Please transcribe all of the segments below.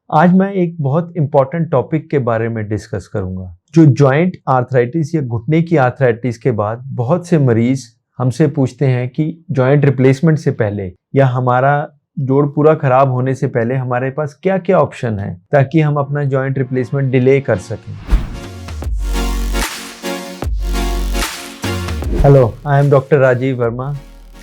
आज मैं एक बहुत इंपॉर्टेंट टॉपिक के बारे में डिस्कस करूंगा। जो जॉइंट आर्थराइटिस या घुटने की आर्थराइटिस के बाद बहुत से मरीज हमसे पूछते हैं कि जॉइंट रिप्लेसमेंट से पहले या हमारा जोड़ पूरा खराब होने से पहले हमारे पास क्या क्या ऑप्शन है ताकि हम अपना जॉइंट रिप्लेसमेंट डिले कर सकें। Hello, I am doctor Rajeev Verma.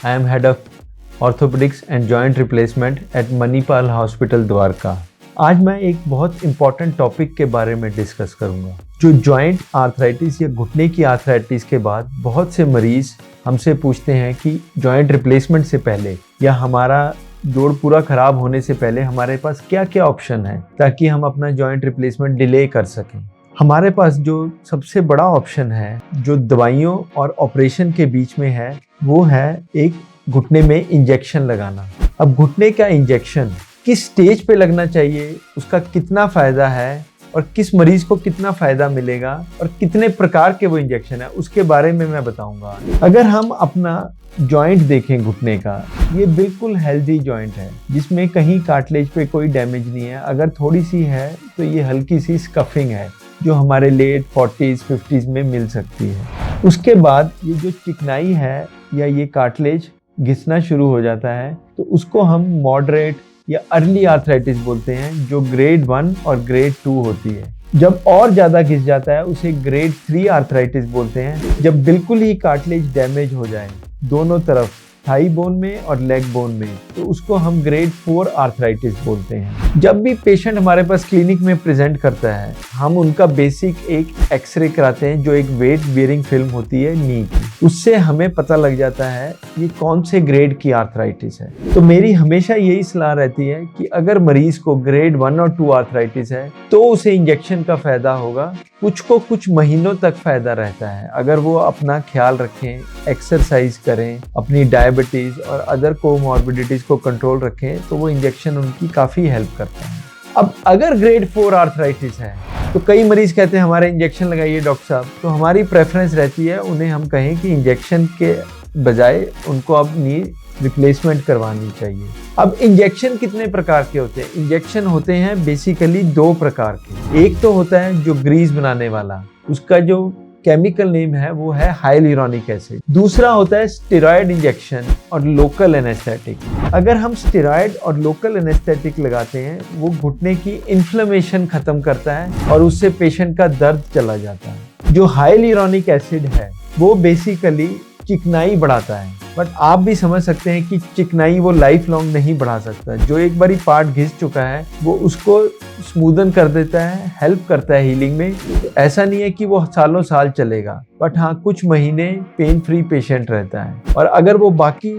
I am head of orthopaedics and joint replacement at Manipal hospital Dwarka. आज मैं एक बहुत इंपॉर्टेंट टॉपिक के बारे में डिस्कस करूंगा। जो जॉइंट आर्थराइटिस या घुटने की आर्थराइटिस के बाद बहुत से मरीज हमसे पूछते हैं कि जॉइंट रिप्लेसमेंट से पहले या हमारा जोड़ पूरा खराब होने से पहले हमारे पास क्या क्या ऑप्शन है ताकि हम अपना जॉइंट रिप्लेसमेंट डिले कर सकें। हमारे पास जो सबसे बड़ा ऑप्शन है जो दवाइयों और ऑपरेशन के बीच में है वो है एक घुटने में इंजेक्शन लगाना। अब घुटने का इंजेक्शन किस स्टेज पे लगना चाहिए, उसका कितना फ़ायदा है और किस मरीज़ को कितना फ़ायदा मिलेगा और कितने प्रकार के वो इंजेक्शन है उसके बारे में मैं बताऊंगा। अगर हम अपना जॉइंट देखें घुटने का, ये बिल्कुल हेल्दी जॉइंट है जिसमें कहीं कार्टिलेज पे कोई डैमेज नहीं है। अगर थोड़ी सी है तो ये हल्की सी स्कफिंग है जो हमारे लेट 40s 50s में मिल सकती है। उसके बाद ये जो चिकनाई है या ये कार्टिलेज घिसना शुरू हो जाता है तो उसको हम मॉडरेट या अर्ली आर्थराइटिस बोलते हैं जो ग्रेड 1 और ग्रेड 2 होती है। जब और ज़्यादा घिस जाता है उसे ग्रेड 3 आर्थराइटिस बोलते हैं। जब बिल्कुल ही कार्टिलेज डैमेज हो जाए दोनों तरफ, थाई बोन में और लेग बोन में, तो उसको हम ग्रेड 4 आर्थराइटिस बोलते हैं। जब भी पेशेंट हमारे पास क्लिनिक में प्रेजेंट करता है हम उनका बेसिक एक एक्सरे कराते हैं जो एक वेट बियरिंग फिल्म होती है नी की। उससे हमें पता लग जाता है ये कौन से ग्रेड की आर्थराइटिस है। तो मेरी हमेशा यही सलाह रहती है कि अगर मरीज को ग्रेड 1 और 2 आर्थराइटिस है तो उसे इंजेक्शन का फायदा होगा। कुछ महीनों तक फायदा रहता है अगर वो अपना ख्याल रखें, एक्सरसाइज करें, अपनी डायबिटीज और अदर कोमॉर्बिडिटीज को कंट्रोल रखें तो वो इंजेक्शन उनकी काफ़ी हेल्प करता है। अब अगर ग्रेड 4 आर्थराइटिस है तो कई मरीज कहते हैं हमारे इंजेक्शन लगाइए डॉक्टर साहब, तो हमारी प्रेफरेंस रहती है उन्हें हम कहें कि इंजेक्शन के बजाय उनको अपनी रिप्लेसमेंट करवानी चाहिए। अब इंजेक्शन कितने प्रकार के होते हैं? इंजेक्शन होते हैं बेसिकली 2 प्रकार के। एक तो होता है जो ग्रीस बनाने वाला, उसका जो केमिकल नेम है वो है हाइलुरोनिक एसिड। दूसरा होता है स्टेरॉयड इंजेक्शन और लोकल एनेस्थेटिक। अगर हम स्टेरॉयड और लोकल एनेस्थेटिक लगाते हैं वो घुटने की इन्फ्लेमेशन खत्म करता है और उससे पेशेंट का दर्द चला जाता है। जो हाइलुरोनिक एसिड है वो बेसिकली चिकनाई बढ़ाता है, बट आप भी समझ सकते हैं कि चिकनाई वो लाइफ लॉन्ग नहीं बढ़ा सकता। जो एक बारी पार्ट घिस चुका है वो उसको स्मूदन कर देता है, हेल्प करता है हीलिंग में। ऐसा नहीं है कि वो सालों साल चलेगा, बट हाँ कुछ महीने पेन फ्री पेशेंट रहता है। और अगर वो बाकी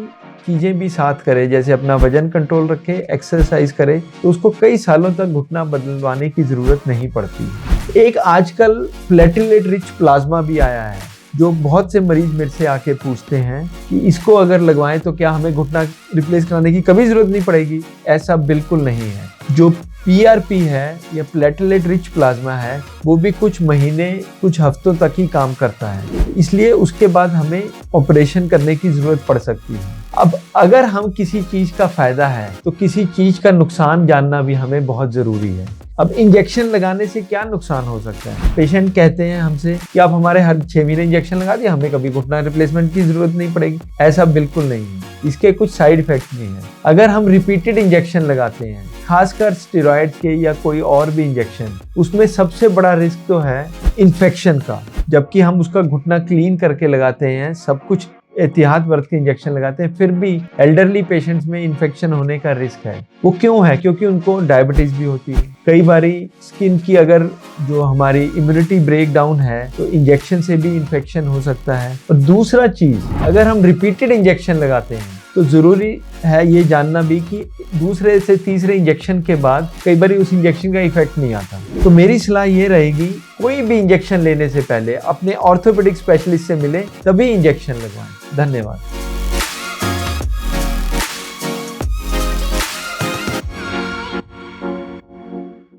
चीज़ें भी साथ करे, जैसे अपना वजन कंट्रोल रखे, एक्सरसाइज करे, तो उसको कई सालों तक घुटना बदलवाने की ज़रूरत नहीं पड़ती। एक आजकल प्लेटलेट रिच प्लाज्मा भी आया है जो बहुत से मरीज मेरे से आके पूछते हैं कि इसको अगर लगवाएं तो क्या हमें घुटना रिप्लेस कराने की कभी ज़रूरत नहीं पड़ेगी। ऐसा बिल्कुल नहीं है। जो PRP है या प्लेटलेट रिच प्लाज्मा है वो भी कुछ महीने कुछ हफ्तों तक ही काम करता है, इसलिए उसके बाद हमें ऑपरेशन करने की ज़रूरत पड़ सकती है। अब अगर हम किसी चीज़ का फ़ायदा है तो किसी चीज़ का नुकसान जानना भी हमें बहुत ज़रूरी है। अब इंजेक्शन लगाने से क्या नुकसान हो सकता है? पेशेंट कहते हैं हमसे कि आप हमारे हर 6 महीने इंजेक्शन लगा दिए, हमें कभी घुटना रिप्लेसमेंट की ज़रूरत नहीं पड़ेगी। ऐसा बिल्कुल नहीं है, इसके कुछ साइड इफेक्ट भी हैं। अगर हम रिपीटेड इंजेक्शन लगाते हैं, खासकर स्टेरॉयड के या कोई और भी इंजेक्शन, उसमें सबसे बड़ा रिस्क तो है इन्फेक्शन का। जबकि हम उसका घुटना क्लीन करके लगाते हैं, सब कुछ एहतियात बरत के इंजेक्शन लगाते हैं, फिर भी एल्डरली पेशेंट्स में इन्फेक्शन होने का रिस्क है। वो क्यों है? क्योंकि उनको डायबिटीज भी होती है। कई बारी स्किन की अगर जो हमारी इम्यूनिटी ब्रेक डाउन है तो इंजेक्शन से भी इन्फेक्शन हो सकता है। और दूसरा चीज़, अगर हम रिपीटेड इंजेक्शन लगाते हैं तो ज़रूरी है ये जानना भी कि दूसरे से तीसरे इंजेक्शन के बाद कई बार उस इंजेक्शन का इफेक्ट नहीं आता। तो मेरी सलाह ये रहेगी कोई भी इंजेक्शन लेने से पहले अपने ऑर्थोपेडिक स्पेशलिस्ट से मिलें, तभी इंजेक्शन लगवाएं। धन्यवाद।